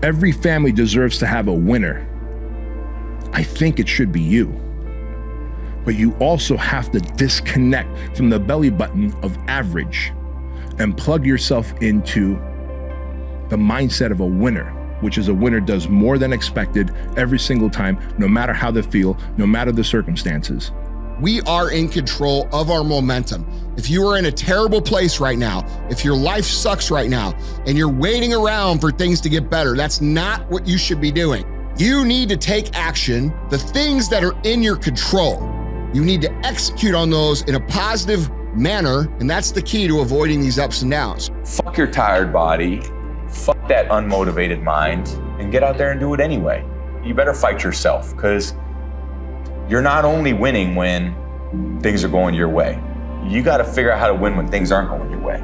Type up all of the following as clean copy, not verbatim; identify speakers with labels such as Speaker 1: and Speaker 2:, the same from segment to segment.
Speaker 1: every family deserves to have a winner, I think it should be you. But you also have to disconnect from the belly button of average and plug yourself into the mindset of a winner, which is a winner does more than expected every single time, no matter how they feel, no matter the circumstances.
Speaker 2: We are in control of our momentum. If you are in a terrible place right now, if your life sucks right now, and you're waiting around for things to get better, that's not what you should be doing. You need to take action, the things that are in your control. You need to execute on those in a positive manner, and that's the key to avoiding these ups and downs.
Speaker 3: Fuck your tired body, fuck that unmotivated mind, and get out there and do it anyway. You better fight yourself, because you're not only winning when things are going your way. You got to figure out how to win when things aren't going your way.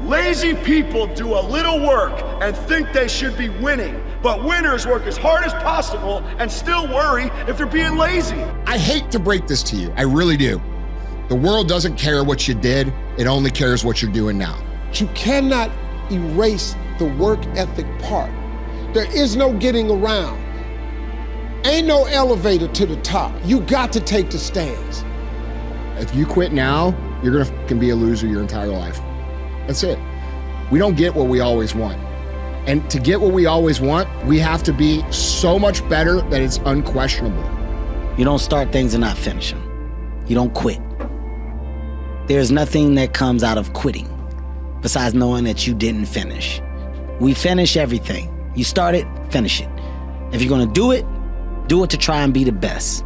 Speaker 4: Lazy people do a little work and think they should be winning, but winners work as hard as possible and still worry if they're being lazy.
Speaker 2: I hate to break this to you, I really do. The world doesn't care what you did, it only cares what you're doing now.
Speaker 5: You cannot erase the work ethic part. There is no getting around. Ain't no elevator to the top. You got to take the stands.
Speaker 2: If you quit now, you're gonna fucking be a loser your entire life. That's it. We don't get what we always want. And to get what we always want, we have to be so much better that it's unquestionable.
Speaker 6: You don't start things and not finish them. You don't quit. There's nothing that comes out of quitting besides knowing that you didn't finish. We finish everything. You start it, finish it. If you're gonna do it to try and be the best.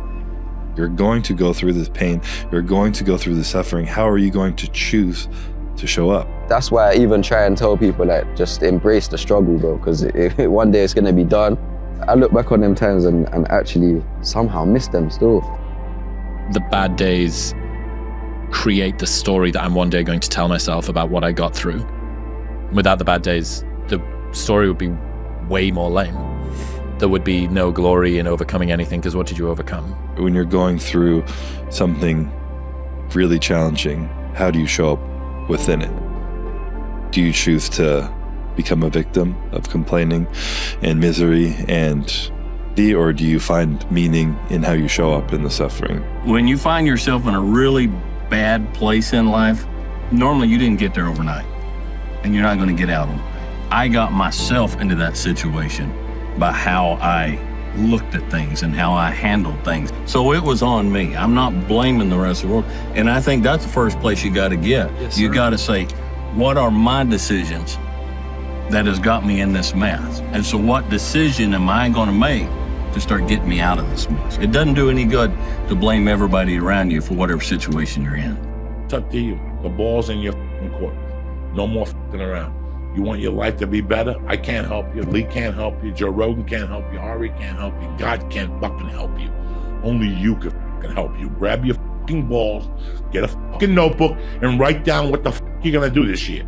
Speaker 7: You're going to go through this pain. You're going to go through the suffering. How are you going to choose to show up?
Speaker 8: That's why I even try and tell people that just embrace the struggle, bro, because one day it's gonna be done. I look back on them times and actually somehow miss them still.
Speaker 9: The bad days create the story that I'm one day going to tell myself about what I got through. Without the bad days, the story would be way more lame. There would be no glory in overcoming anything, because what did you overcome?
Speaker 7: When you're going through something really challenging, how do you show up within it? Do you choose to become a victim of complaining and misery or do you find meaning in how you show up in the suffering?
Speaker 10: When you find yourself in a really bad place in life, normally you didn't get there overnight, and you're not going to get out overnight. I got myself into that situation by how I looked at things and how I handled things. So it was on me. I'm not blaming the rest of the world. And I think that's the first place you got to get. Yes, you got to say, what are my decisions that has got me in this mess? And so what decision am I going to make to start getting me out of this mess? It doesn't do any good to blame everybody around you for whatever situation you're in.
Speaker 11: It's up to you. The ball's in your court. No more around. You want your life to be better? I can't help you. Lee can't help you. Joe Rogan can't help you. Ari can't help you. God can't fucking help you. Only you can fucking help you. Grab your fucking balls, get a fucking notebook, and write down what the fuck you're gonna do this year.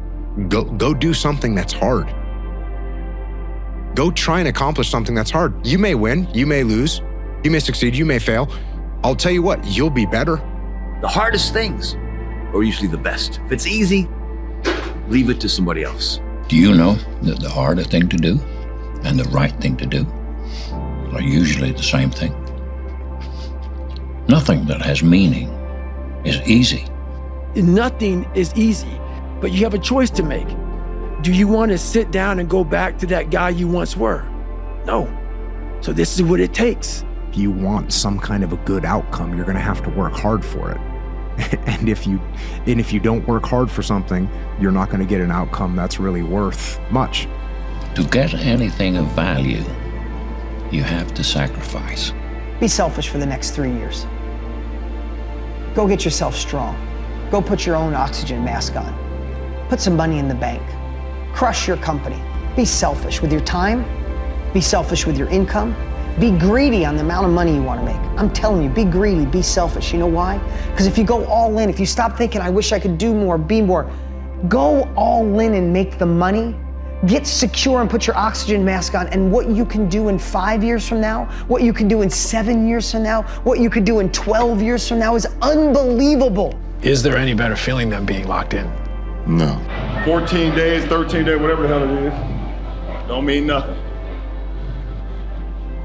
Speaker 12: Go do something that's hard. Go try and accomplish something that's hard. You may win, you may lose, you may succeed, you may fail. I'll tell you what, you'll be better.
Speaker 13: The hardest things are usually the best. If it's easy, leave it to somebody else.
Speaker 14: Do you know that the harder thing to do and the right thing to do are usually the same thing? Nothing that has meaning is easy.
Speaker 15: Nothing is easy, but you have a choice to make. Do you want to sit down and go back to that guy you once were? No. So this is what it takes.
Speaker 16: If you want some kind of a good outcome, you're gonna have to work hard for it. And if you don't work hard for something, you're not going to get an outcome that's really worth much.
Speaker 14: To get anything of value, you have to sacrifice.
Speaker 17: Be selfish for the next 3 years. Go get yourself strong. Go put your own oxygen mask on. Put some money in the bank. Crush your company. Be selfish with your time. Be selfish with your income. Be greedy on the amount of money you want to make. I'm telling you, be greedy, be selfish. You know why? Because if you go all in, if you stop thinking, I wish I could do more, be more, go all in and make the money, get secure and put your oxygen mask on, and what you can do in 5 years from now, what you can do in 7 years from now, what you could do in 12 years from now is unbelievable.
Speaker 18: Is there any better feeling than being locked in?
Speaker 7: No.
Speaker 4: 14 days, 13 days, whatever the hell it is, don't mean nothing.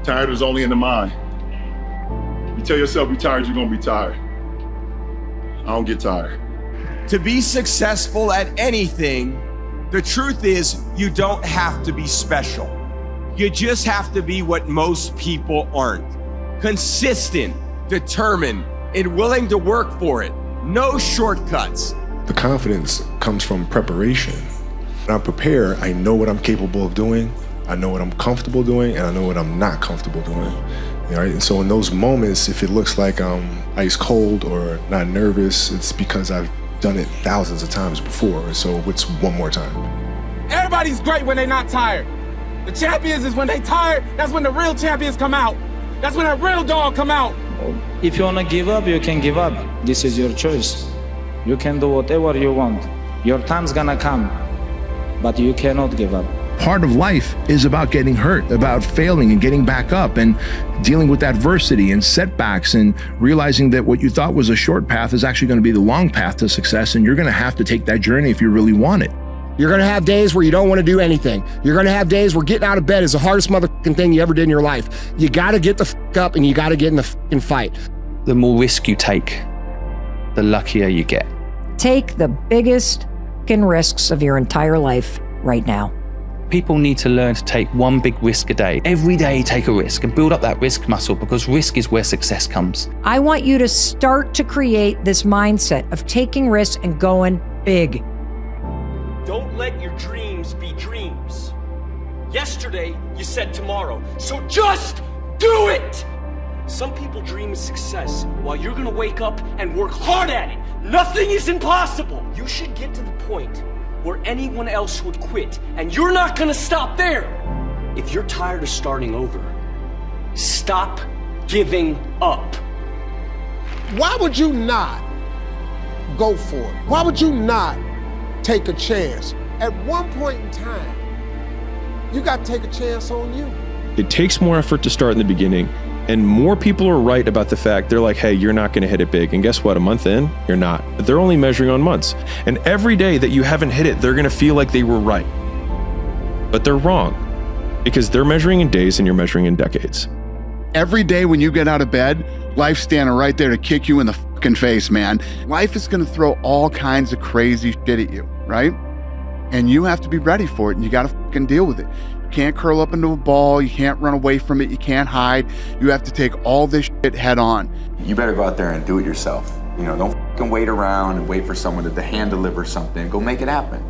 Speaker 4: Tired is only in the mind. You tell yourself you're tired, you're gonna be tired. I don't get tired.
Speaker 19: To be successful at anything, the truth is you don't have to be special. You just have to be what most people aren't. Consistent, determined, and willing to work for it. No shortcuts.
Speaker 20: The confidence comes from preparation. When I'm prepared, I know what I'm capable of doing, I know what I'm comfortable doing, and I know what I'm not comfortable doing. Right? And so in those moments, if it looks like I'm ice cold or not nervous, it's because I've done it thousands of times before. And so it's one more time.
Speaker 21: Everybody's great when they're not tired. The champions is when they tired, that's when the real champions come out. That's when a real dog come out.
Speaker 22: If you wanna give up, you can give up. This is your choice. You can do whatever you want. Your time's gonna come, but you cannot give up.
Speaker 1: Part of life is about getting hurt, about failing and getting back up and dealing with adversity and setbacks and realizing that what you thought was a short path is actually going to be the long path to success, and you're going to have to take that journey if you really want it.
Speaker 2: You're gonna have days where you don't wanna do anything. You're gonna have days where getting out of bed is the hardest motherfucking thing you ever did in your life. You gotta get the fuck up and you gotta get in the fucking fight.
Speaker 23: The more risk you take, the luckier you get.
Speaker 24: Take the biggest fucking risks of your entire life right now.
Speaker 23: People need to learn to take one big risk a day. Every day take a risk and build up that risk muscle, because risk is where success comes.
Speaker 24: I want you to start to create this mindset of taking risks and going big.
Speaker 25: Don't let your dreams be dreams. Yesterday, you said tomorrow, so just do it! Some people dream of success while you're gonna wake up and work hard at it. Nothing is impossible. You should get to the point where anyone else would quit, and you're not gonna stop there. If you're tired of starting over, stop giving up.
Speaker 5: Why would you not go for it? Why would you not take a chance? At one point in time, you got to take a chance on you.
Speaker 26: It takes more effort to start in the beginning, and more people are right about the fact they're like, hey, you're not going to hit it big. And guess what? A month in, you're not. But they're only measuring on months. And every day that you haven't hit it, they're going to feel like they were right. But they're wrong, because they're measuring in days and you're measuring in decades.
Speaker 27: Every day when you get out of bed, life's standing right there to kick you in the fucking face, man. Life is going to throw all kinds of crazy shit at you, right? And you have to be ready for it, and you got to fucking deal with it. You can't curl up into a ball. You can't run away from it. You can't hide. You have to take all this shit head on.
Speaker 3: You better go out there and do it yourself. You know, don't fucking wait around and wait for someone to hand deliver something. Go make it happen.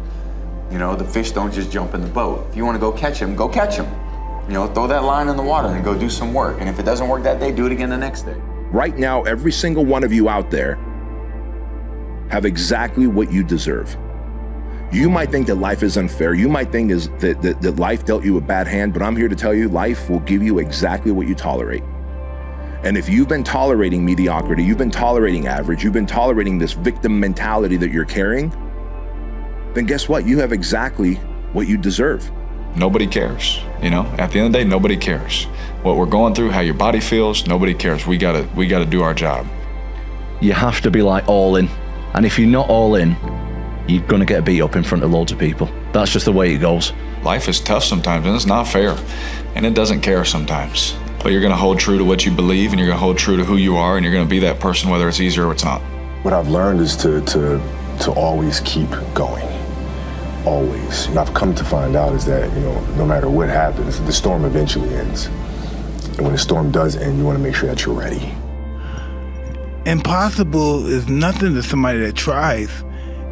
Speaker 3: You know, the fish don't just jump in the boat. If you want to go catch them, go catch them. You know, throw that line in the water and go do some work. And if it doesn't work that day, do it again the next day.
Speaker 1: Right now, every single one of you out there have exactly what you deserve. You might think that life is unfair. You might think that life dealt you a bad hand, but I'm here to tell you, life will give you exactly what you tolerate. And if you've been tolerating mediocrity, you've been tolerating average, you've been tolerating this victim mentality that you're carrying, then guess what? You have exactly what you deserve.
Speaker 28: Nobody cares, you know? At the end of the day, nobody cares. What we're going through, how your body feels, nobody cares. We gotta do our job.
Speaker 29: You have to be like all in. And if you're not all in, you're gonna get beat up in front of loads of people. That's just the way it goes.
Speaker 28: Life is tough sometimes, and it's not fair. And it doesn't care sometimes. But you're gonna hold true to what you believe, and you're gonna hold true to who you are, and you're gonna be that person whether it's easy or it's not.
Speaker 20: What I've learned is to always keep going. Always. And I've come to find out is that, you know, no matter what happens, the storm eventually ends. And when the storm does end, you want to make sure that you're ready.
Speaker 30: Impossible is nothing to somebody that tries.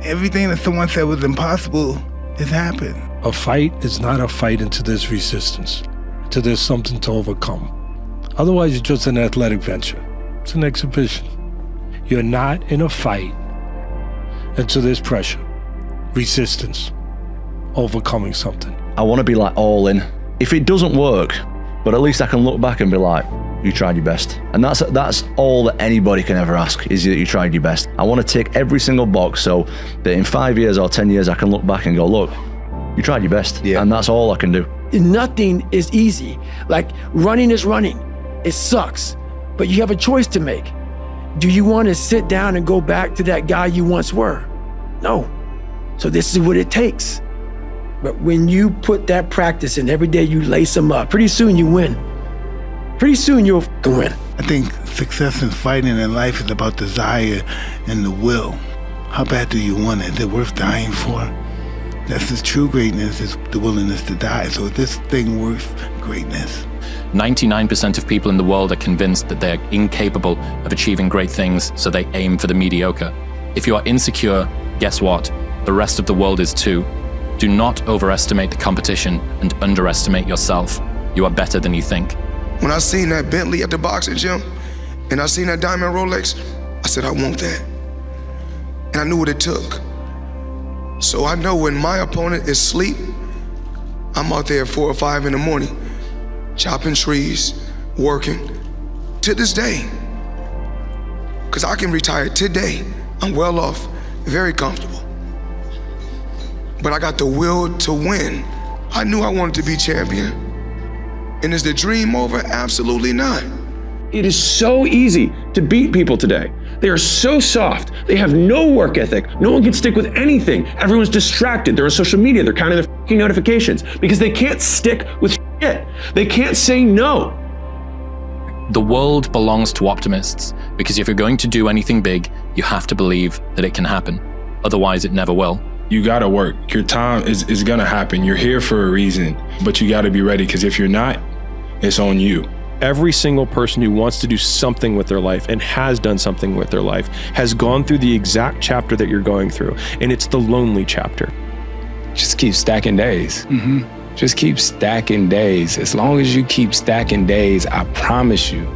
Speaker 30: Everything that someone said was impossible has happened.
Speaker 31: A fight is not a fight until there's resistance, until there's something to overcome. Otherwise, it's just an athletic venture. It's an exhibition. You're not in a fight until there's pressure, resistance, overcoming something.
Speaker 29: I want to be like all in. If it doesn't work, but at least I can look back and be like, you tried your best. And that's all that anybody can ever ask, is that you tried your best. I want to tick every single box so that in 5 years or 10 years, I can look back and go, look, you tried your best. Yeah. And that's all I can do.
Speaker 15: Nothing is easy. Like running is running. It sucks, but you have a choice to make. Do you want to sit down and go back to that guy you once were? No. So this is what it takes. But when you put that practice in, every day you lace them up, pretty soon you win. Pretty soon you'll win.
Speaker 30: I think success in fighting in life is about desire and the will. How bad do you want it? Is it worth dying for? That's the true greatness, is the willingness to die. So is this thing worth greatness?
Speaker 6: 99% of people in the world are convinced that they're incapable of achieving great things, so they aim for the mediocre. If you are insecure, guess what? The rest of the world is too. Do not overestimate the competition and underestimate yourself. You are better than you think.
Speaker 8: When I seen that Bentley at the boxing gym and I seen that diamond Rolex, I said, I want that. And I knew what it took. So I know when my opponent is asleep, I'm out there at 4 or 5 in the morning, chopping trees, working, to this day. Because I can retire today. I'm well off, very comfortable. But I got the will to win. I knew I wanted to be champion. And is the dream over? Absolutely not.
Speaker 26: It is so easy to beat people today. They are so soft. They have no work ethic. No one can stick with anything. Everyone's distracted. They're on social media. They're counting their fucking notifications because they can't stick with shit. They can't say no.
Speaker 6: The world belongs to optimists because if you're going to do anything big, you have to believe that it can happen. Otherwise, it never will.
Speaker 1: You gotta work. Your time is gonna happen. You're here for a reason, but you gotta be ready, because if you're not, it's on you.
Speaker 26: Every single person who wants to do something with their life and has done something with their life has gone through the exact chapter that you're going through, and it's the lonely chapter.
Speaker 9: Just keep stacking days. Just keep stacking days. As long as you keep stacking days, I promise you,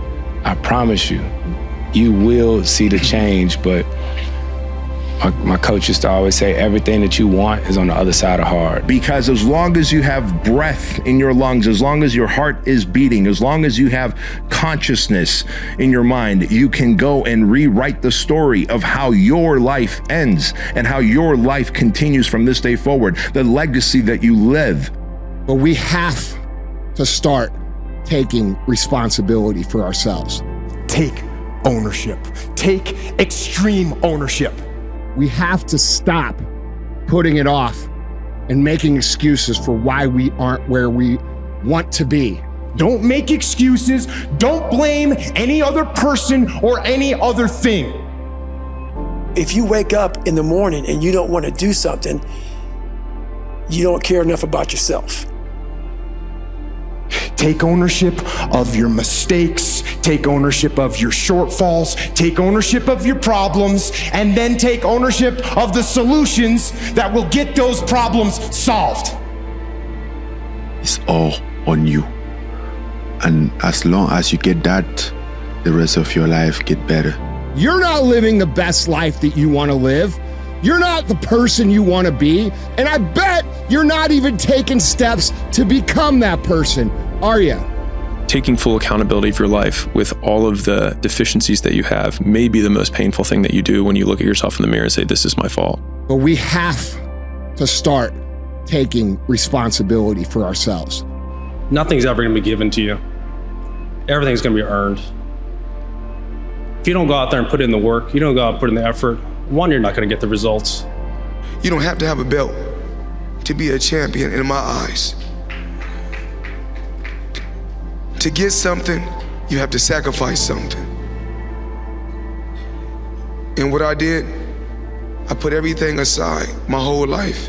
Speaker 9: you will see the change. But my coach used to always say, everything that you want is on the other side of hard.
Speaker 1: Because as long as you have breath in your lungs, as long as your heart is beating, as long as you have consciousness in your mind, you can go and rewrite the story of how your life ends and how your life continues from this day forward, the legacy that you live.
Speaker 2: But we have to start taking responsibility for ourselves.
Speaker 10: Take ownership. Take extreme ownership.
Speaker 2: We have to stop putting it off and making excuses for why we aren't where we want to be.
Speaker 10: Don't make excuses. Don't blame any other person or any other thing.
Speaker 15: If you wake up in the morning and you don't want to do something, you don't care enough about yourself.
Speaker 10: Take ownership of your mistakes, take ownership of your shortfalls, take ownership of your problems, and then take ownership of the solutions that will get those problems solved.
Speaker 11: It's all on you. And as long as you get that, the rest of your life get better.
Speaker 2: You're not living the best life that you want to live. You're not the person you want to be. And I bet you're not even taking steps to become that person, are you?
Speaker 26: Taking full accountability for your life with all of the deficiencies that you have may be the most painful thing that you do when you look at yourself in the mirror and say, this is my fault.
Speaker 2: But we have to start taking responsibility for ourselves.
Speaker 12: Nothing's ever going to be given to you. Everything's going to be earned. If you don't go out there and put in the work, you don't go out and put in the effort, one, you're not going to get the results.
Speaker 8: You don't have to have a belt to be a champion in my eyes. To get something, you have to sacrifice something. And what I did, I put everything aside, my whole life.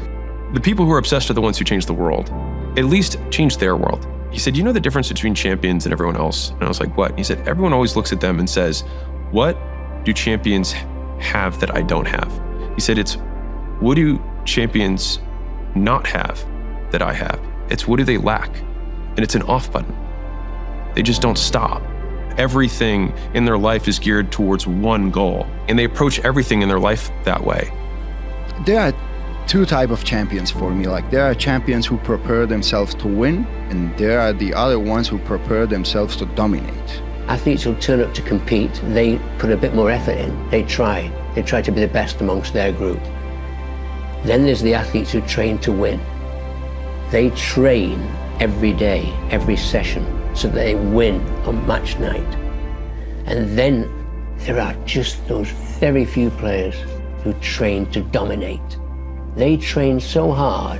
Speaker 26: The people who are obsessed are the ones who change the world. At least change their world. He said, you know the difference between champions and everyone else? And I was like, what? He said, everyone always looks at them and says, what do champions have that I don't have? He said, it's what do champions not have that I have? It's what do they lack? And it's an off button. They just don't stop. Everything in their life is geared towards one goal, and they approach everything in their life that way.
Speaker 13: There are two types of champions for me. Like, there are champions who prepare themselves to win, and there are the other ones who prepare themselves to dominate.
Speaker 14: Athletes who turn up to compete, they put a bit more effort in. They try to be the best amongst their group. Then there's the athletes who train to win. They train every day, every session, so that they win on match night. And then there are just those very few players who train to dominate. They train so hard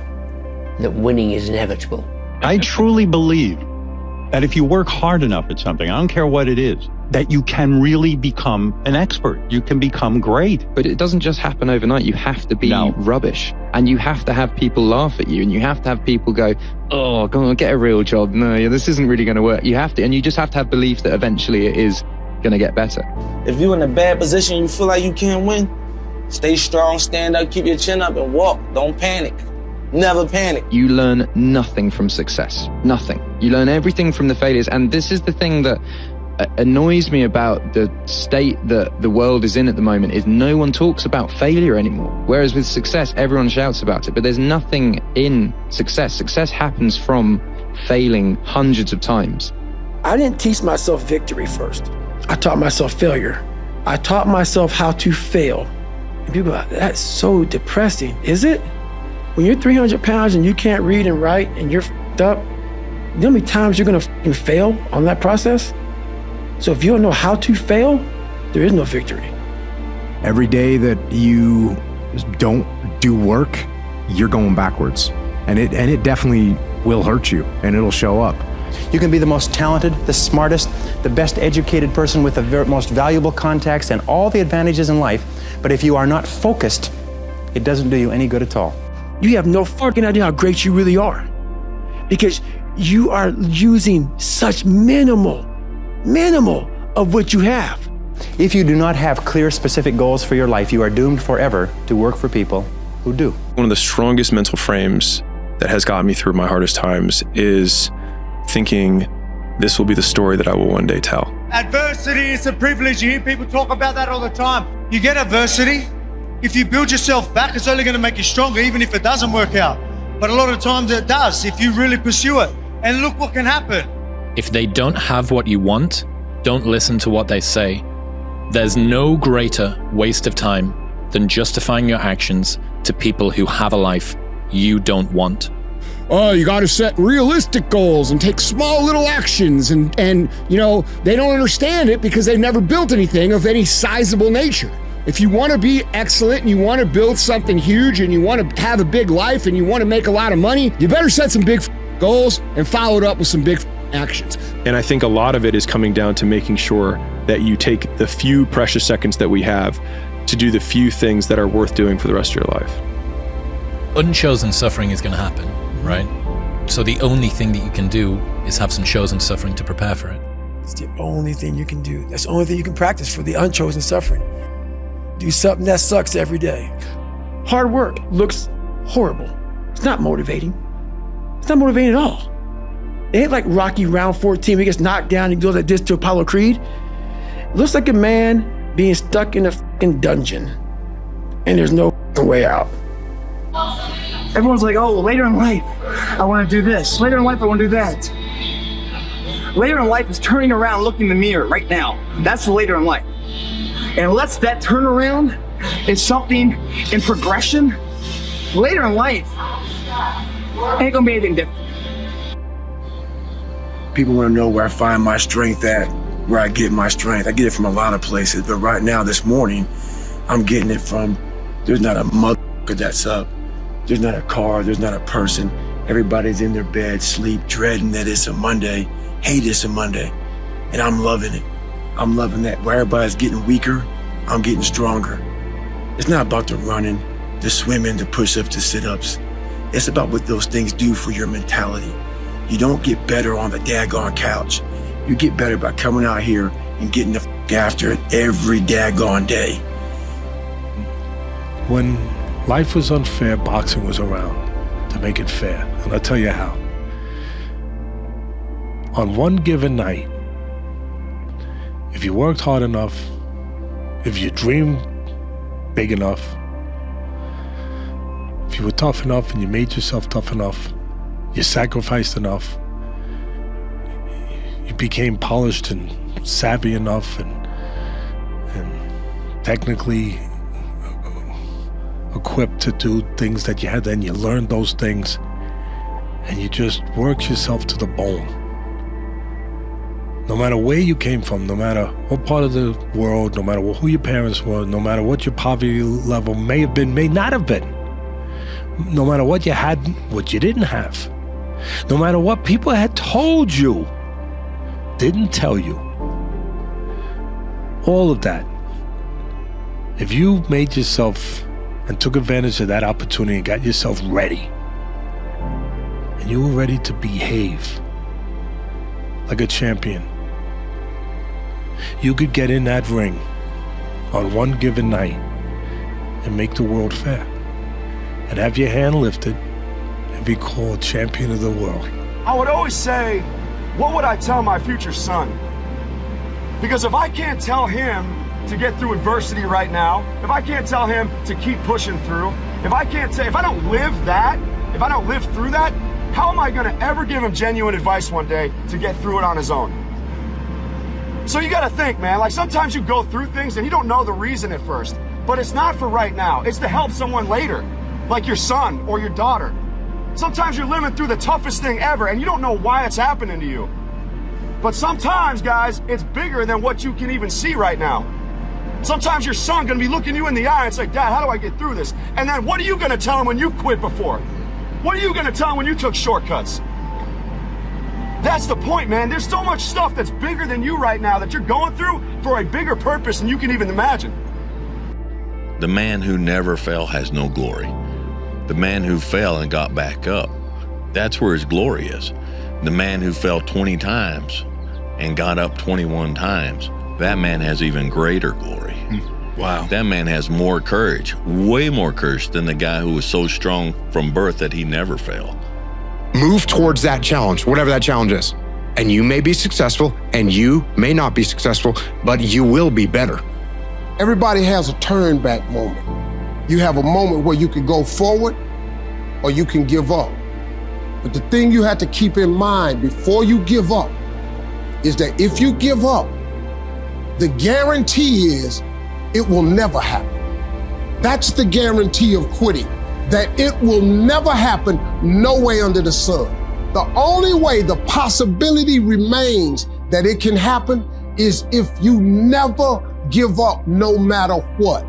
Speaker 14: that winning is inevitable.
Speaker 16: I truly believe
Speaker 4: that if you work hard enough at something, I don't care what it is, that you can really become an expert. You can become great.
Speaker 7: But it doesn't just happen overnight. You have to be rubbish. And you have to have people laugh at you. And you have to have people go, oh, come on, get a real job. No, this isn't really going to work. You have to, and you just have to have belief that eventually it is going to get better.
Speaker 16: If you're in a bad position, you feel like you can't win, stay strong, stand up, keep your chin up and walk. Don't panic. Never panic.
Speaker 7: You learn nothing from success. Nothing. You learn everything from the failures. And this is the thing that annoys me about the state that the world is in at the moment, is no one talks about failure anymore. Whereas with success, everyone shouts about it. But there's nothing in success. Success happens from failing hundreds of times.
Speaker 15: I didn't teach myself victory first. I taught myself failure. I taught myself how to fail. And people are like, that's so depressing. Is it? When you're 300 pounds and you can't read and write and you're f***ed up, you know how many times you're gonna f***ing fail on that process? So if you don't know how to fail, there is no victory.
Speaker 10: Every day that you don't do work, you're going backwards. And it definitely will hurt you, and it'll show up.
Speaker 17: You can be the most talented, the smartest, the best educated person with the most valuable contacts and all the advantages in life, but if you are not focused, it doesn't do you any good at all.
Speaker 15: You have no fucking idea how great you really are, because you are using such minimal of what you have.
Speaker 17: If you do not have clear, specific goals for your life, you are doomed forever to work for people who do.
Speaker 26: One of the strongest mental frames that has got me through my hardest times is thinking this will be the story that I will one day tell.
Speaker 18: Adversity is a privilege. You hear people talk about that all the time. You get adversity. If you build yourself back, it's only going to make you stronger, even if it doesn't work out. But a lot of times it does, if you really pursue it. And look what can happen.
Speaker 6: If they don't have what you want, don't listen to what they say. There's no greater waste of time than justifying your actions to people who have a life you don't want.
Speaker 2: Oh, you got to set realistic goals and take small little actions. And you know, they don't understand it because they've never built anything of any sizable nature. If you want to be excellent and you want to build something huge and you want to have a big life and you want to make a lot of money, you better set some big goals and follow it up with some big actions.
Speaker 26: And I think a lot of it is coming down to making sure that you take the few precious seconds that we have to do the few things that are worth doing for the rest of your life.
Speaker 6: Unchosen suffering is going to happen, right? So the only thing that you can do is have some chosen suffering to prepare for it.
Speaker 15: It's the only thing you can do. That's the only thing you can practice for the unchosen suffering. Do something that sucks every day. Hard work looks horrible. It's not motivating. It's not motivating at all. It ain't like Rocky round 14 where he gets knocked down and goes like this to Apollo Creed. It looks like a man being stuck in a fucking dungeon and there's no way out.
Speaker 19: Everyone's like, oh, later in life, I want to do this. Later in life, I want to do that. Later in life is turning around, looking in the mirror right now. That's the later in life. And unless that turnaround is something in progression, later in life ain't gonna be anything different.
Speaker 21: People want to know where I find my strength at, where I get my strength. I get it from a lot of places, but right now, this morning, I'm getting it from, there's not a motherfucker that's up. There's not a car, there's not a person. Everybody's in their bed, sleep, dreading that it's a Monday, hate it's a Monday, and I'm loving it. I'm loving that. Where everybody's getting weaker, I'm getting stronger. It's not about the running, the swimming, the push-ups, the sit-ups. It's about what those things do for your mentality. You don't get better on the daggone couch. You get better by coming out here and getting the f*** after it every daggone day.
Speaker 31: When life was unfair, boxing was around to make it fair. And I'll tell you how. On one given night, if you worked hard enough, if you dreamed big enough, if you were tough enough and you made yourself tough enough, you sacrificed enough, you became polished and savvy enough and technically equipped to do things that you had, then you learned those things and you just worked yourself to the bone. No matter where you came from, no matter what part of the world, no matter who your parents were, no matter what your poverty level may have been, may not have been, no matter what you had, what you didn't have, no matter what people had told you didn't tell you, all of that, if you made yourself and took advantage of that opportunity and got yourself ready, and you were ready to behave like a champion, you could get in that ring on one given night and make the world fair and have your hand lifted and be called champion of the world.
Speaker 10: I would always say, what would I tell my future son? Because if I can't tell him to get through adversity right now, if I can't tell him to keep pushing through, if I don't live that, if I don't live through that, how am I gonna ever give him genuine advice one day to get through it on his own? So you gotta think, man, like sometimes you go through things and you don't know the reason at first, but it's not for right now. It's to help someone later, like your son or your daughter. Sometimes you're living through the toughest thing ever and you don't know why it's happening to you. But sometimes, guys, it's bigger than what you can even see right now. Sometimes your son gonna be looking you in the eye and say, Dad, how do I get through this? And then what are you gonna tell him when you quit before? What are you gonna tell him when you took shortcuts? That's the point, man. There's so much stuff that's bigger than you right now that you're going through for a bigger purpose than you can even imagine.
Speaker 3: The man who never fell has no glory. The man who fell and got back up, that's where his glory is. The man who fell 20 times and got up 21 times, that man has even greater glory. Wow. That man has more courage, way more courage than the guy who was so strong from birth that he never failed.
Speaker 10: Move towards that challenge, whatever that challenge is. And you may be successful and you may not be successful, but you will be better.
Speaker 5: Everybody has a turn back moment. You have a moment where you can go forward or you can give up. But the thing you have to keep in mind before you give up is that if you give up, the guarantee is it will never happen. That's the guarantee of quitting, that it will never happen no way under the sun. The only way the possibility remains that it can happen is if you never give up no matter what.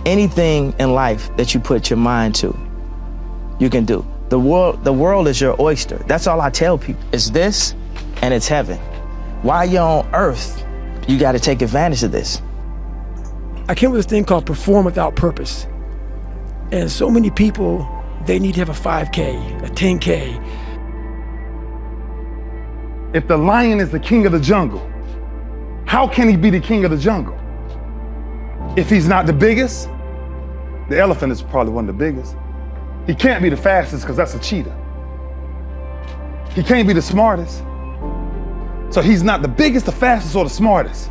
Speaker 20: Anything in life that you put your mind to, you can do. The world is your oyster. That's all I tell people. It's this and it's heaven. While you're on earth, you got to take advantage of this.
Speaker 15: I came with this thing called perform without purpose. And so many people, they need to have a 5K, a 10K.
Speaker 22: If the lion is the king of the jungle, how can he be the king of the jungle? If he's not the biggest, the elephant is probably one of the biggest. He can't be the fastest because that's a cheetah. He can't be the smartest. So he's not the biggest, the fastest, or the smartest.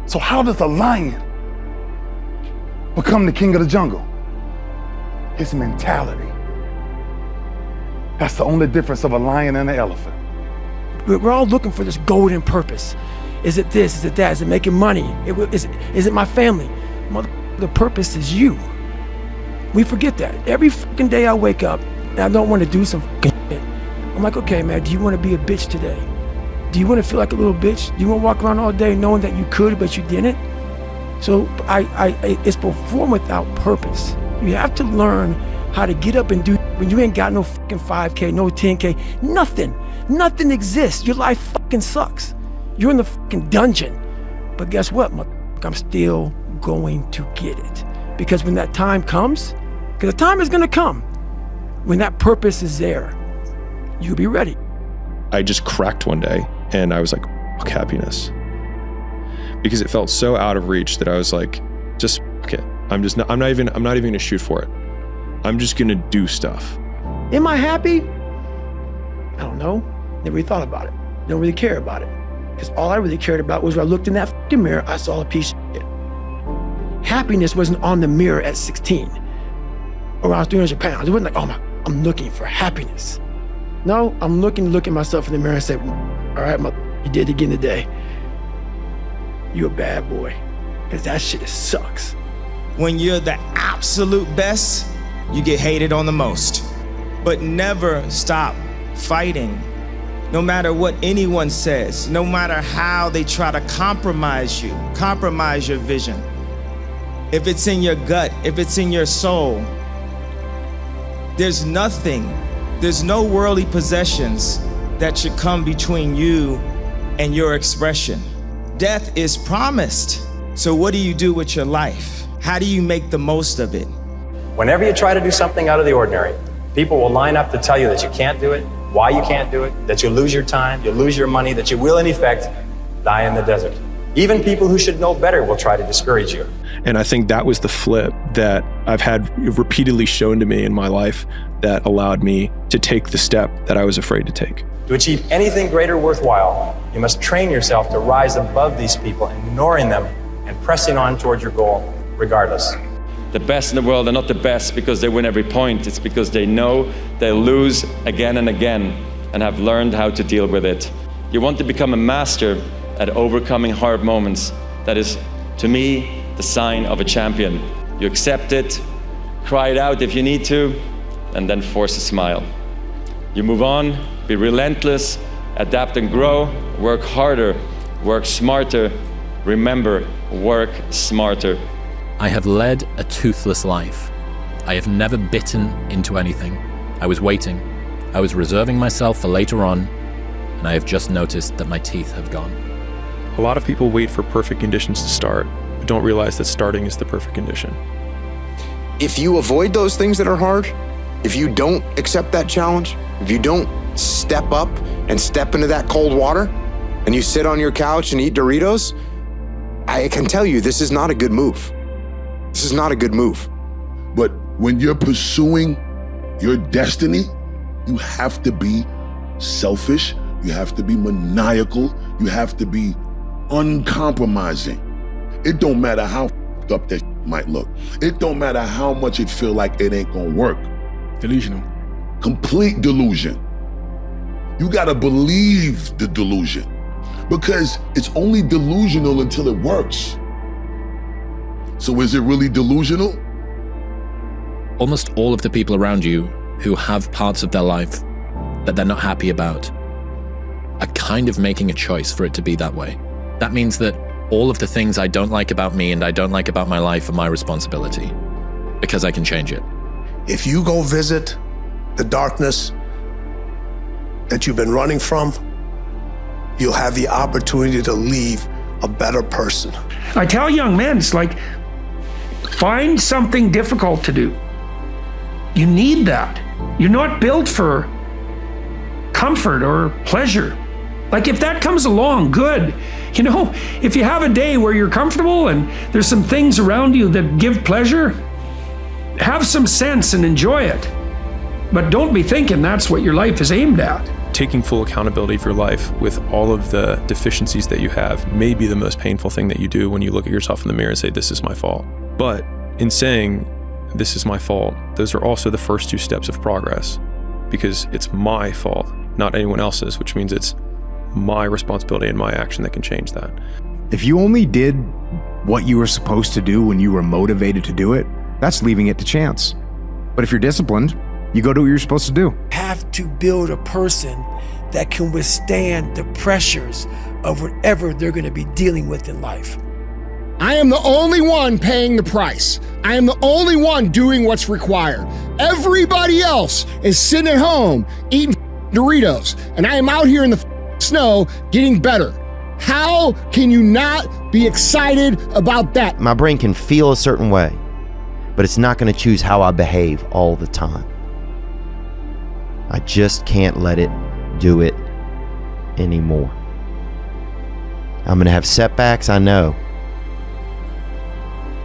Speaker 22: So how does a lion become the king of the jungle? His mentality. That's the only difference of a lion and an elephant.
Speaker 15: We're all looking for this golden purpose. Is it this? Is it that? Is it making money? Is it my family? The purpose is you. We forget that. Every fucking day I wake up and I don't want to do some fucking shit. I'm like, okay, man, do you want to be a bitch today? Do you want to feel like a little bitch? Do you want to walk around all day knowing that you could, but you didn't? So it's perform without purpose. You have to learn how to get up and do when you ain't got no fucking 5K, no 10K, nothing. Nothing exists. Your life fucking sucks. You're in the fucking dungeon. But guess what, I'm still going to get it. Because when that time comes, because the time is gonna come, when that purpose is there, you'll be ready.
Speaker 26: I just cracked one day and I was like, fuck happiness. Because it felt so out of reach that I was like, just fuck it. I'm not even gonna shoot for it. I'm just gonna do stuff.
Speaker 15: Am I happy? I don't know. Never really thought about it. Don't really care about it. Because all I really cared about was when I looked in that fucking mirror, I saw a piece of shit. Happiness wasn't on the mirror at 16 or when I was 300 pounds. It wasn't like, oh, I'm looking for happiness. No, I'm look at myself in the mirror and say, all right, you did it again today. You a bad boy. Because that shit sucks.
Speaker 23: When you're the absolute best, you get hated on the most. But never stop fighting. No matter what anyone says, no matter how they try to compromise you, compromise your vision. If it's in your gut, if it's in your soul, there's no worldly possessions that should come between you and your expression. Death is promised. So what do you do with your life? How do you make the most of it?
Speaker 17: Whenever you try to do something out of the ordinary, people will line up to tell you that you can't do it, why you can't do it, that you'll lose your time, you'll lose your money, that you will in effect die in the desert. Even people who should know better will try to discourage you.
Speaker 26: And I think that was the flip that I've had repeatedly shown to me in my life that allowed me to take the step that I was afraid to take.
Speaker 17: To achieve anything greater worthwhile, you must train yourself to rise above these people, ignoring them and pressing on towards your goal regardless.
Speaker 1: The best in the world are not the best because they win every point. It's because they know they'll lose again and again and have learned how to deal with it. You want to become a master at overcoming hard moments. That is, to me, the sign of a champion. You accept it, cry it out if you need to, and then force a smile. You move on, be relentless, adapt and grow, work harder, work smarter. Remember, work smarter.
Speaker 6: I have led a toothless life. I have never bitten into anything. I was waiting. I was reserving myself for later on, and I have just noticed that my teeth have gone.
Speaker 26: A lot of people wait for perfect conditions to start, but don't realize that starting is the perfect condition.
Speaker 10: If you avoid those things that are hard, if you don't accept that challenge, if you don't step up and step into that cold water, and you sit on your couch and eat Doritos, I can tell you this is not a good move. This is not a good move.
Speaker 8: But when you're pursuing your destiny, you have to be selfish, you have to be maniacal, you have to be uncompromising. It don't matter how f***ed up that might look. It don't matter how much it feel like it ain't gonna work.
Speaker 9: Delusional.
Speaker 8: Complete delusion. You gotta believe the delusion because it's only delusional until it works. So is it really delusional?
Speaker 6: Almost all of the people around you who have parts of their life that they're not happy about are kind of making a choice for it to be that way. That means that all of the things I don't like about me and I don't like about my life are my responsibility because I can change it.
Speaker 11: If you go visit the darkness that you've been running from, you'll have the opportunity to leave a better person.
Speaker 19: I tell young men, it's like, find something difficult to do. You need that. You're not built for comfort or pleasure. Like if that comes along, good. You know, if you have a day where you're comfortable and there's some things around you that give pleasure, have some sense and enjoy it. But don't be thinking that's what your life is aimed at.
Speaker 26: Taking full accountability for your life with all of the deficiencies that you have may be the most painful thing that you do when you look at yourself in the mirror and say, this is my fault. But in saying, this is my fault, those are also the first two steps of progress because it's my fault, not anyone else's, which means it's my responsibility and my action that can change that.
Speaker 10: If you only did what you were supposed to do when you were motivated to do it, that's leaving it to chance. But if you're disciplined, you go do what you're supposed to do.
Speaker 15: Have to build a person that can withstand the pressures of whatever they're going to be dealing with in life.
Speaker 2: I am the only one paying the price. I am the only one doing what's required. Everybody else is sitting at home eating Doritos, and I am out here in the snow getting better. How can you not be excited about that?
Speaker 12: My brain can feel a certain way, but it's not going to choose how I behave all the time. I just can't let it do it anymore. I'm going to have setbacks, I know.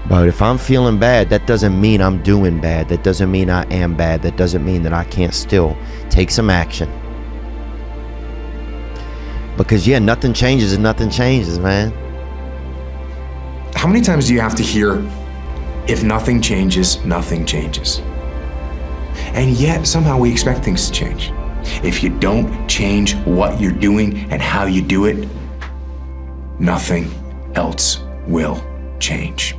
Speaker 12: But if I'm feeling bad, that doesn't mean I'm doing bad. That doesn't mean I am bad. That doesn't mean that I can't still take some action. Because yeah, nothing changes and nothing changes, man.
Speaker 10: How many times do you have to hear, if nothing changes, nothing changes? And yet somehow we expect things to change. If you don't change what you're doing and how you do it, nothing else will change.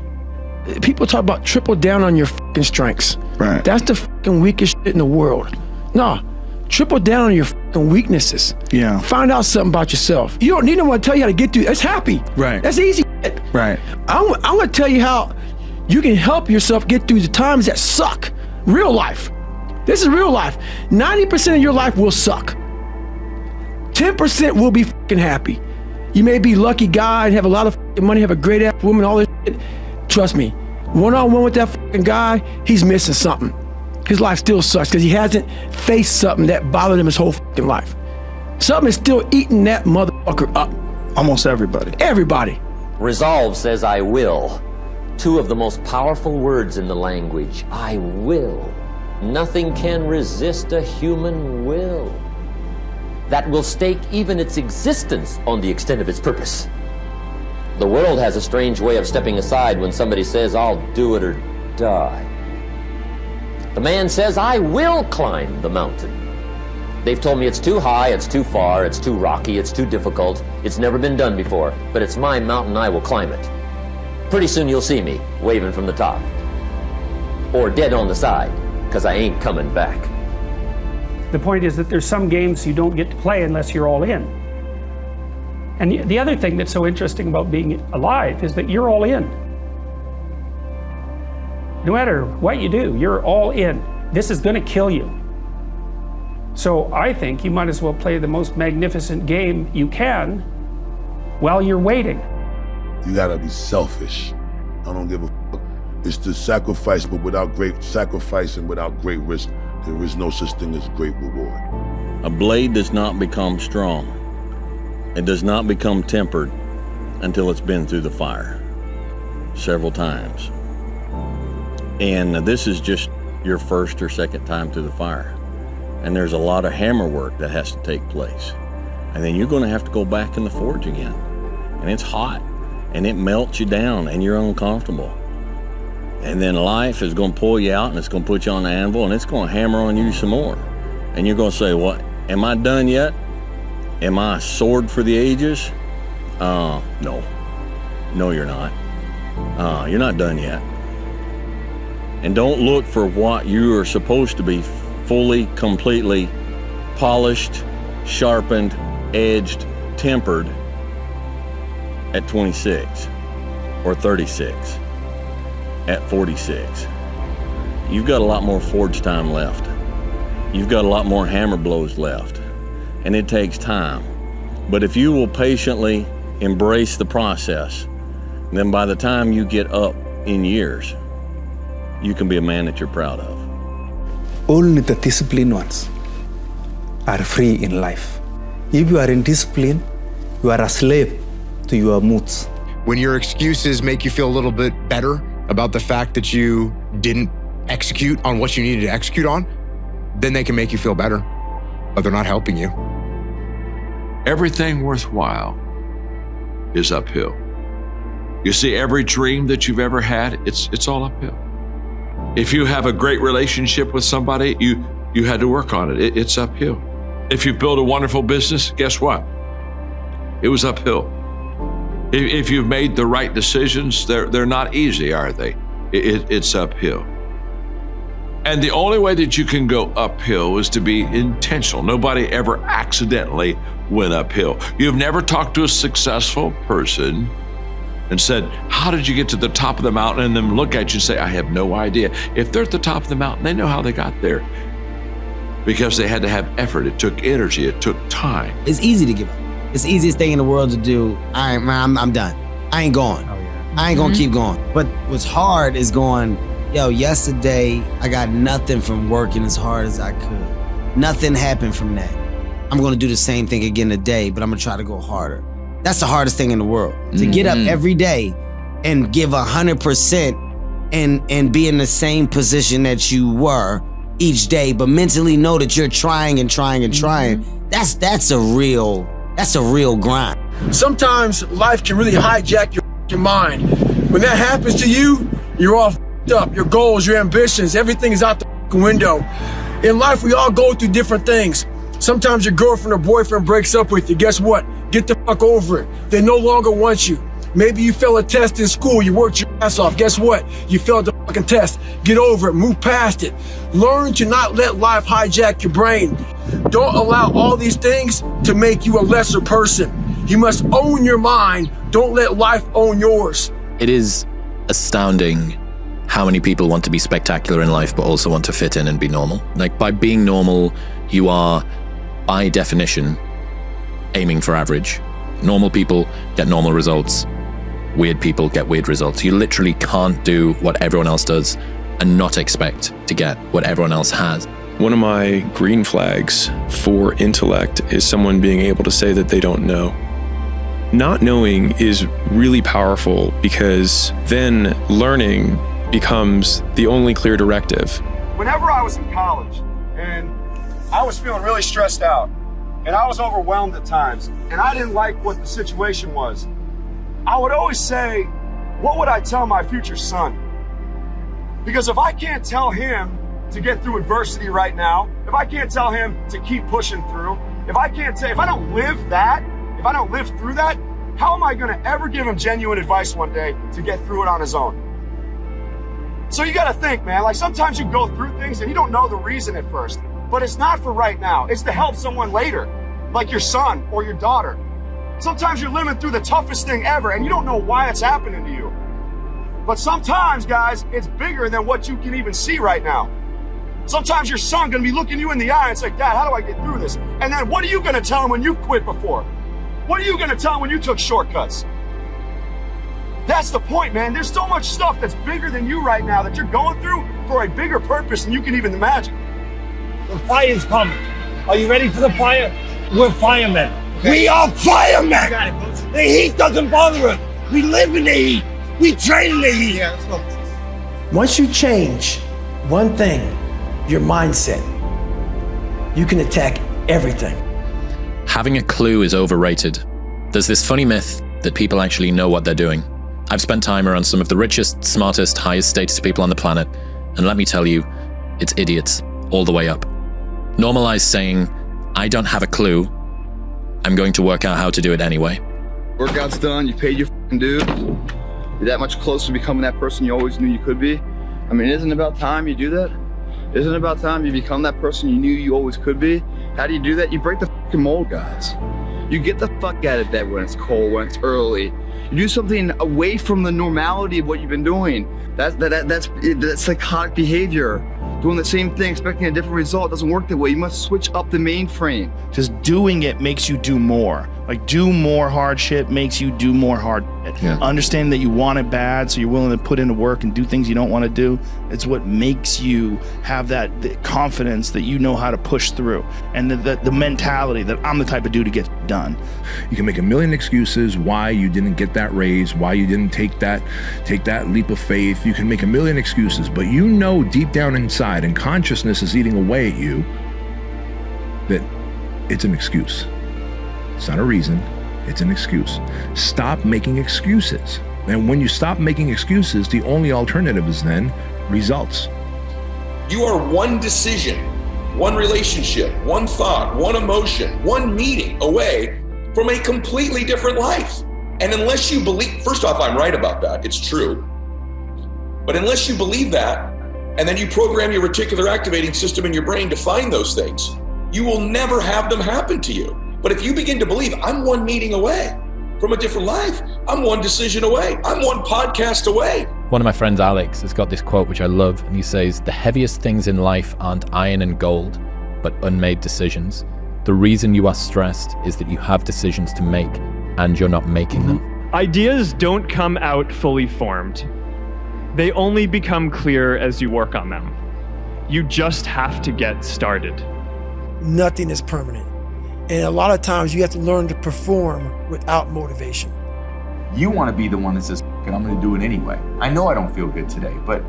Speaker 15: People talk about triple down on your fucking strengths.
Speaker 8: Right.
Speaker 15: That's the fucking weakest shit in the world. No, triple down on your fucking weaknesses.
Speaker 9: Yeah.
Speaker 15: Find out something about yourself. You don't need anyone to tell you how to get through. That's happy.
Speaker 9: Right.
Speaker 15: That's easy shit.
Speaker 9: Right.
Speaker 15: I'm gonna tell you how you can help yourself get through the times that suck. Real life. This is real life. 90% of your life will suck. 10% will be fucking happy. You may be a lucky guy and have a lot of money, have a great ass woman, all this shit. Trust me, one-on-one with that fucking guy, he's missing something. His life still sucks because he hasn't faced something that bothered him his whole fucking life. Something is still eating that motherfucker up.
Speaker 4: Almost everybody.
Speaker 15: Everybody.
Speaker 9: Resolve says I will. Two of the most powerful words in the language. I will. Nothing can resist a human will that will stake even its existence on the extent of its purpose. The world has a strange way of stepping aside when somebody says, I'll do it or die. The man says, I will climb the mountain. They've told me it's too high, it's too far, it's too rocky, it's too difficult, it's never been done before, but it's my mountain, I will climb it. Pretty soon you'll see me waving from the top. Or dead on the side, because I ain't coming back.
Speaker 13: The point is that there's some games you don't get to play unless you're all in. And the other thing that's so interesting about being alive is that you're all in. No matter what you do, you're all in. This is gonna kill you. So I think you might as well play the most magnificent game you can while you're waiting.
Speaker 8: You gotta be selfish. I don't give a fuck. It's the sacrifice, but without great sacrifice and without great risk, there is no such thing as great reward.
Speaker 3: A blade does not become strong. It does not become tempered until it's been through the fire several times. And this is just your first or second time through the fire. And there's a lot of hammer work that has to take place. And then you're gonna have to go back in the forge again. And it's hot, and it melts you down, and you're uncomfortable. And then life is gonna pull you out, and it's gonna put you on the anvil, and it's gonna hammer on you some more. And you're gonna say, what, am I done yet? Am I a sword for the ages? No. No, you're not. You're not done yet. And don't look for what you are supposed to be fully, completely polished, sharpened, edged, tempered at 26 or 36, at 46. You've got a lot more forge time left. You've got a lot more hammer blows left, and it takes time. But if you will patiently embrace the process, then by the time you get up in years, you can be a man that you're proud of.
Speaker 14: Only the disciplined ones are free in life. If you are in discipline, you are a slave to your moods.
Speaker 10: When your excuses make you feel a little bit better about the fact that you didn't execute on what you needed to execute on, then they can make you feel better, but they're not helping you.
Speaker 16: Everything worthwhile is uphill. You see, every dream that you've ever had, it's all uphill. If you have a great relationship with somebody, you had to work on it. It's uphill. If you've built a wonderful business, guess what? It was uphill. If you've made the right decisions, they're not easy, are they? It's uphill. And the only way that you can go uphill is to be intentional. Nobody ever accidentally went uphill. You've never talked to a successful person and said, how did you get to the top of the mountain? And then look at you and say, I have no idea. If they're at the top of the mountain, they know how they got there. Because they had to have effort. It took energy. It took time.
Speaker 24: It's easy to give up. It's the easiest thing in the world to do. I'm done. I ain't going. I ain't gonna keep going. But what's hard is going, yo, yesterday I got nothing from working as hard as I could. Nothing happened from that. I'm gonna do the same thing again today, but I'm gonna try to go harder. That's the hardest thing in the world. To get up every day and give 100% and be in the same position that you were each day, but mentally know that you're trying and trying and trying. That's a real grind.
Speaker 15: Sometimes life can really hijack your mind. When that happens to you, you're all f***ed up. Your goals, your ambitions, everything is out the window. In life, we all go through different things. Sometimes your girlfriend or boyfriend breaks up with you. Guess what? Get the fuck over it. They no longer want you. Maybe you failed a test in school. You worked your ass off. Guess what? You failed the fucking test. Get over it. Move past it. Learn to not let life hijack your brain. Don't allow all these things to make you a lesser person. You must own your mind. Don't let life own yours.
Speaker 6: It is astounding how many people want to be spectacular in life but also want to fit in and be normal. Like, by being normal, you are, by definition, aiming for average. Normal people get normal results. Weird people get weird results. You literally can't do what everyone else does and not expect to get what everyone else has.
Speaker 26: One of my green flags for intellect is someone being able to say that they don't know. Not knowing is really powerful because then learning becomes the only clear directive.
Speaker 4: Whenever I was in college and I was feeling really stressed out and I was overwhelmed at times and I didn't like what the situation was, I would always say, what would I tell my future son? Because if I can't tell him to get through adversity right now, if I can't tell him to keep pushing through, if I don't live that, if I don't live through that, how am I gonna ever give him genuine advice one day to get through it on his own? So you gotta think, man, like sometimes you go through things and you don't know the reason at first, but it's not for right now. It's to help someone later, like your son or your daughter. Sometimes you're living through the toughest thing ever and you don't know why it's happening to you. But sometimes, guys, it's bigger than what you can even see right now. Sometimes your son gonna be looking you in the eye and say, Dad, how do I get through this? And then what are you gonna tell him when you quit before? What are you gonna tell him when you took shortcuts? That's the point, man. There's so much stuff that's bigger than you right now that you're going through for a bigger purpose than you can even imagine.
Speaker 5: The fire's coming. Are you ready for the fire? We're firemen.
Speaker 4: Okay.
Speaker 5: We are firemen. The heat doesn't bother us. We live in the heat. We train in the heat. Yeah, let's go.
Speaker 15: Once you change one thing, your mindset, you can attack everything.
Speaker 6: Having a clue is overrated. There's this funny myth that people actually know what they're doing. I've spent time around some of the richest, smartest, highest status people on the planet, and let me tell you, it's idiots all the way up. Normalize saying, I don't have a clue, I'm going to work out how to do it anyway.
Speaker 7: Workout's done, you paid your fucking dues. You're that much closer to becoming that person you always knew you could be. I mean, isn't it about time you do that? Isn't it about time you become that person you knew you always could be? How do you do that? You break the fucking mold, guys. You get the fuck out of bed when it's cold, when it's early. You do something away from the normality of what you've been doing. That's psychotic behavior. Doing the same thing, expecting a different result doesn't work that way. You must switch up the mainframe.
Speaker 18: Just doing it makes you do more. Like, do more hard shit makes you do more hard shit.
Speaker 7: Yeah.
Speaker 18: Understand that you want it bad, so you're willing to put into work and do things you don't want to do. It's what makes you have the confidence that you know how to push through, and the mentality that I'm the type of dude to get done.
Speaker 21: You can make a million excuses why you didn't get that raise, why you didn't take that leap of faith. You can make a million excuses, but you know deep down inside, and consciousness is eating away at you, that it's an excuse. It's not a reason, it's an excuse. Stop making excuses. And when you stop making excuses, the only alternative is then results.
Speaker 25: You are one decision, one relationship, one thought, one emotion, one meeting away from a completely different life. And unless you believe, first off, I'm right about that, it's true. But unless you believe that, and then you program your reticular activating system in your brain to find those things, you will never have them happen to you. But if you begin to believe, I'm one meeting away from a different life, I'm one decision away, I'm one podcast away.
Speaker 6: One of my friends, Alex, has got this quote which I love, and he says, the heaviest things in life aren't iron and gold, but unmade decisions. The reason you are stressed is that you have decisions to make, and you're not making them.
Speaker 27: Ideas don't come out fully formed. They only become clear as you work on them. You just have to get started.
Speaker 15: Nothing is permanent. And a lot of times you have to learn to perform without motivation.
Speaker 28: You want to be the one that says, and I'm going to do it anyway. I know I don't feel good today, but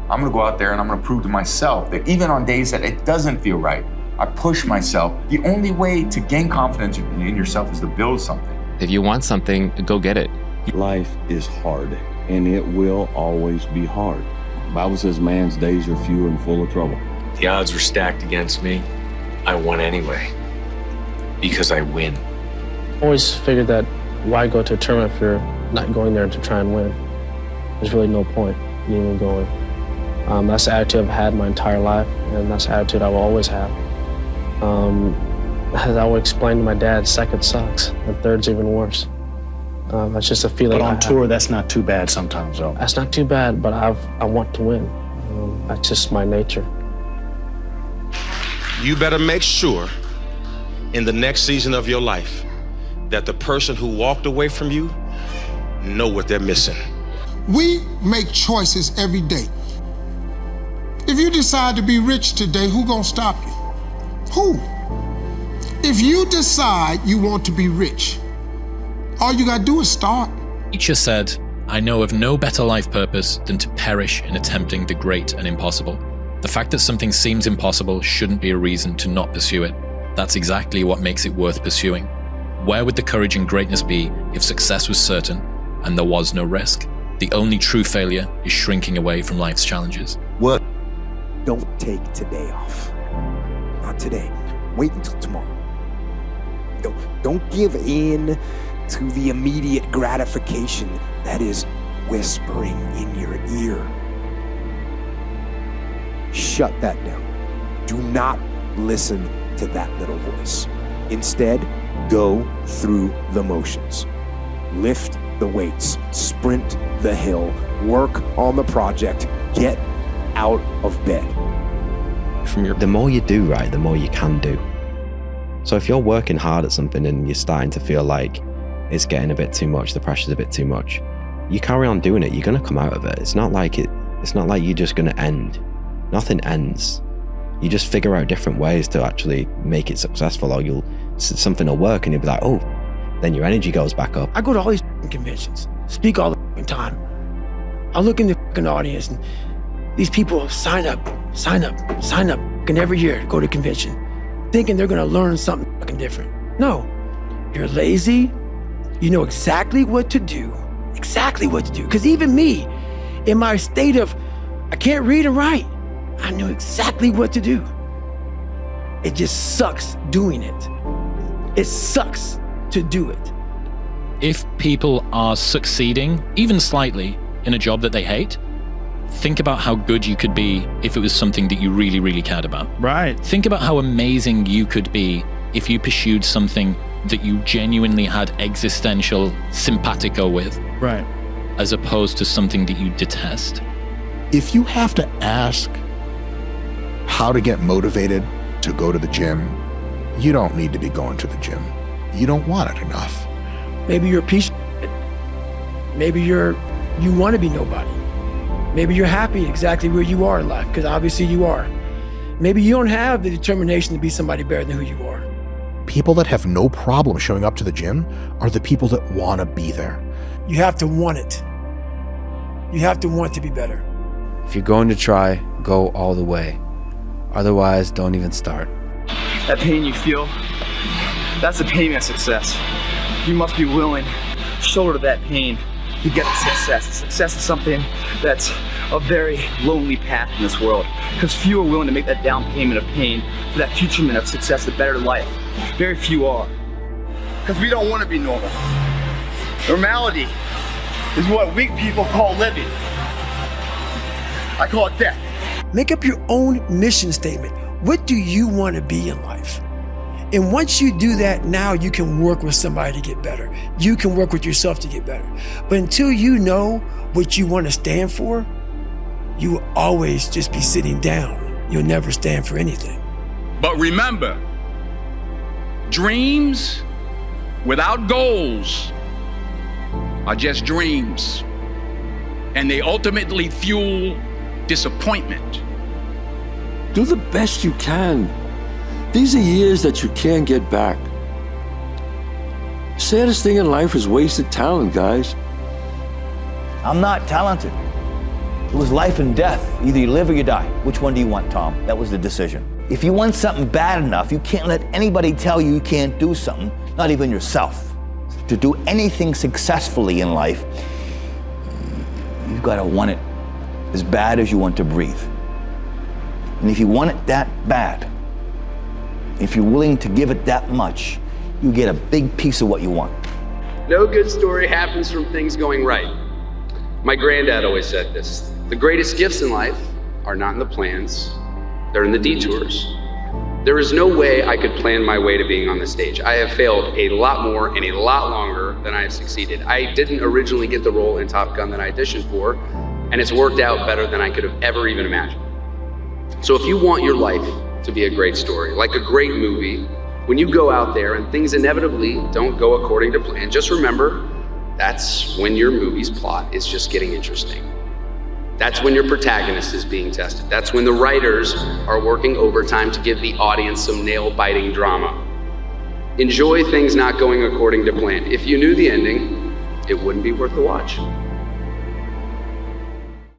Speaker 28: I'm going to go out there and I'm going to prove to myself that even on days that it doesn't feel right, I push myself. The only way to gain confidence in yourself is to build something.
Speaker 29: If you want something, go get it.
Speaker 30: Life is hard, and it will always be hard. The Bible says man's days are few and full of trouble.
Speaker 31: The odds were stacked against me. I won anyway, because I win.
Speaker 32: Always figured that why go to a tournament if you're not going there to try and win? There's really no point in even going. That's the attitude I've had my entire life, and that's the attitude I will always have. As I would explain to my dad, second sucks, and third's even worse. That's just a feeling.
Speaker 33: But on tour, that's not too bad sometimes, though.
Speaker 32: That's not too bad, but I want to win. That's just my nature.
Speaker 34: You better make sure in the next season of your life
Speaker 1: that the person who walked away from you know what they're missing.
Speaker 2: We make choices every day. If you decide to be rich today, who gonna stop you? Who? If you decide you want to be rich, all you gotta do is start.
Speaker 6: Nietzsche said, "I know of no better life purpose than to perish in attempting the great and impossible." The fact that something seems impossible shouldn't be a reason to not pursue it. That's exactly what makes it worth pursuing. Where would the courage and greatness be if success was certain and there was no risk? The only true failure is shrinking away from life's challenges.
Speaker 10: What? Don't take today off. Not today. Wait until tomorrow. Don't give in to the immediate gratification that is whispering in your ear. Shut that down. Do not listen to that little voice. Instead, go through the motions. Lift the weights, sprint the hill, work on the project, get out of bed.
Speaker 3: The more you do right, the more you can do. So if you're working hard at something and you're starting to feel like it's getting a bit too much, the pressure's a bit too much, you carry on doing it, you're gonna come out of it. It's not like you're just gonna end. Nothing ends. You just figure out different ways to actually make it successful, or something will work and you'll be like, oh, then your energy goes back up.
Speaker 15: I go to all these conventions, speak all the time. I look in the audience and these people sign up, and every year to go to convention, thinking they're gonna learn something fucking different. No, you're lazy. You know exactly what to do. Because even me, in my state of, I can't read and write, I knew exactly what to do. It just sucks doing it. It sucks to do it.
Speaker 6: If people are succeeding, even slightly, in a job that they hate, think about how good you could be if it was something that you really, really cared about.
Speaker 18: Right.
Speaker 6: Think about how amazing you could be if you pursued something that you genuinely had existential simpatico with.
Speaker 18: Right.
Speaker 6: As opposed to something that you detest.
Speaker 8: If you have to ask how to get motivated to go to the gym, you don't need to be going to the gym. You don't want it enough.
Speaker 15: Maybe you're a piece of shit. Maybe you want to be nobody. Maybe you're happy exactly where you are in life, because obviously you are. Maybe you don't have the determination to be somebody better than who you are.
Speaker 8: People that have no problem showing up to the gym are the people that want to be there.
Speaker 15: You have to want it. You have to want to be better.
Speaker 9: If you're going to try, go all the way. Otherwise, don't even start.
Speaker 7: That pain you feel, that's the pain of success. You must be willing to shoulder that pain to get to success. Success is something that's a very lonely path in this world, because few are willing to make that down payment of pain for that future of success, the better life. Very few are, because we don't want to be normal. Normality is what weak people call living. I call it death.
Speaker 15: Make up your own mission statement. What do you want to be in life? And once you do that, now you can work with somebody to get better. You can work with yourself to get better. But until you know what you want to stand for, you will always just be sitting down. You'll never stand for anything.
Speaker 11: But remember, dreams without goals are just dreams, and they ultimately fuel disappointment.
Speaker 12: Do the best you can. These are years that you can't get back. Saddest thing in life is wasted talent, guys.
Speaker 5: I'm not talented. It was life and death. Either you live or you die. Which one do you want, Tom? That was the decision. If you want something bad enough, you can't let anybody tell you you can't do something, not even yourself. To do anything successfully in life, you've got to want it as bad as you want to breathe. And if you want it that bad, if you're willing to give it that much, you get a big piece of what you want.
Speaker 13: No good story happens from things going right. My granddad always said this: the greatest gifts in life are not in the plans, they're in the detours. There is no way I could plan my way to being on the stage. I have failed a lot more and a lot longer than I have succeeded. I didn't originally get the role in Top Gun that I auditioned for, and it's worked out better than I could have ever even imagined. So if you want your life to be a great story, like a great movie, When you go out there and things inevitably don't go according to plan, just remember, that's when your movie's plot is just getting interesting. That's when your protagonist is being tested. That's when the writers are working overtime to give the audience some nail-biting drama. Enjoy things not going according to plan. If you knew the ending, it wouldn't be worth the watch.